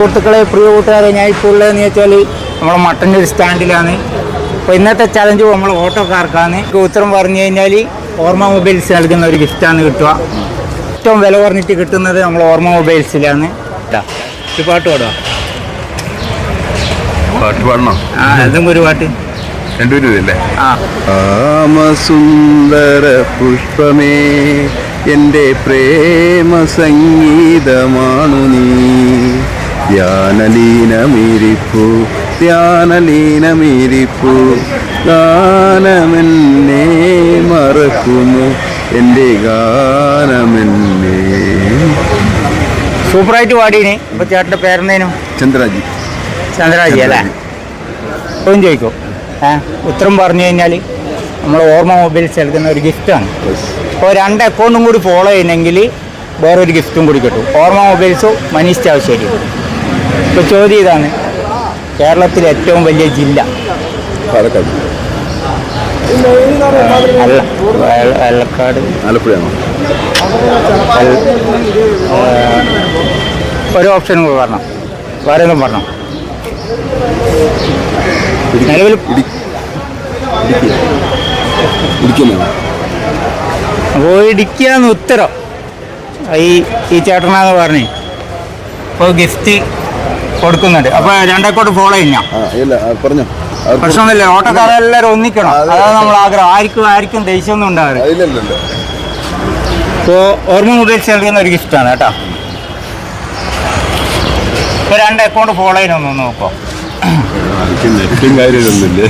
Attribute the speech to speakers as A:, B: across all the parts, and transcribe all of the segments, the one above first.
A: സുഹൃത്തുക്കളെ, പ്രിയ കൂട്ടുകാരെ, ഞാൻ ഇപ്പോൾ ഉള്ളതെന്ന് വെച്ചാൽ നമ്മൾ മട്ടൻ്റെ ഒരു സ്റ്റാൻഡിലാണ്. അപ്പോൾ ഇന്നത്തെ ചലഞ്ച് നമ്മൾ ഓട്ടോക്കാർക്കാണ്. ഉത്തരം പറഞ്ഞു കഴിഞ്ഞാൽ ഓർമ്മ മൊബൈൽസ് നൽകുന്ന ഒരു ഗിഫ്റ്റാണ് കിട്ടുക. ഏറ്റവും വില കുറഞ്ഞിട്ട് കിട്ടുന്നത് നമ്മൾ ഓർമ്മ മൊബൈൽസിലാണ്. ഒരു പാട്ട് പാടുക.
B: പാട്ട് പാടണോ?
A: എന്തെങ്കിലും ഒരു പാട്ട്.
B: രണ്ടുപേരല്ലേ? സുന്ദര പുഷ്പമേ, എൻ്റെ പ്രേമ സംഗീതമാണു നീ. ധ്യാനലീനമീരിപ്പു ധ്യാനലീനമീരിപ്പു ഗാനമെന്നെ മറക്കുമോ, എൻ്റെ ഗാനമെന്നെ.
A: സൂപ്പറായിട്ട് പാടീന്. ഇപ്പോൾ ചേട്ടൻ്റെ പേരെന്തേനും?
B: ചന്ദ്രാജി.
A: ചന്ദ്രാജി അല്ലേ? ഇപ്പോഴും ചോദിക്കും. ഉത്തരം പറഞ്ഞു കഴിഞ്ഞാൽ നമ്മൾ ഓർമ്മ മൊബൈൽസ് നൽകുന്ന ഒരു ഗിഫ്റ്റാണ്. അപ്പോൾ 2 അക്കൗണ്ടും കൂടി ഫോളോ ചെയ്യണമെങ്കിൽ വേറൊരു ഗിഫ്റ്റും കൂടി കിട്ടും. ഓർമ്മ മൊബൈൽസോ മനീഷ് ചാവശ്ശേരി. ഇപ്പോൾ ചോദ്യം ഇതാണ്, കേരളത്തിലെ ഏറ്റവും വലിയ ജില്ല?
B: പാലക്കാട്.
A: അല്ല, പാലക്കാട്.
B: ആലപ്പുഴയാണോ?
A: ഒരു ഓപ്ഷനും കൂടി പറഞ്ഞോ, വേറെ ഒന്നും പറഞ്ഞോ. നിലവിൽ അപ്പോൾ ഇടുക്കിയാന്ന് ഉത്തരം. ഈ ചേട്ടനാന്ന് പറഞ്ഞേ. ഇപ്പോൾ ഗിഫ്റ്റ് കൊടുക്കുന്നുണ്ട്. അപ്പോൾ 2 അക്കൗണ്ട് ഫോളോ ചെയ്യാം.
B: പറഞ്ഞോ.
A: പ്രശ്നമൊന്നുമില്ല. ഓട്ടക്കാരെല്ലാവരും ഒന്നിക്കണം, അതാണ് നമ്മൾ ആഗ്രഹം. ആർക്കും ദേഷ്യമൊന്നും ഉണ്ടാവില്ല. ഇപ്പോൾ ഓർമ്മ മൊബൈൽസ് നൽകുന്ന ഒരു ഗിഫ്റ്റാണ് കേട്ടോ. ഇപ്പോൾ 2 അക്കൗണ്ട് ഫോളോ ചെയ്യാനൊന്നും നോക്കോ.
B: കാര്യമൊന്നുമില്ലേ?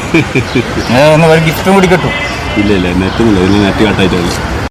A: ഒരു ഗിഫ്റ്റും കൂടി കിട്ടും.
B: ഇല്ല, നെറ്റ് കട്ടായിട്ടാണ്.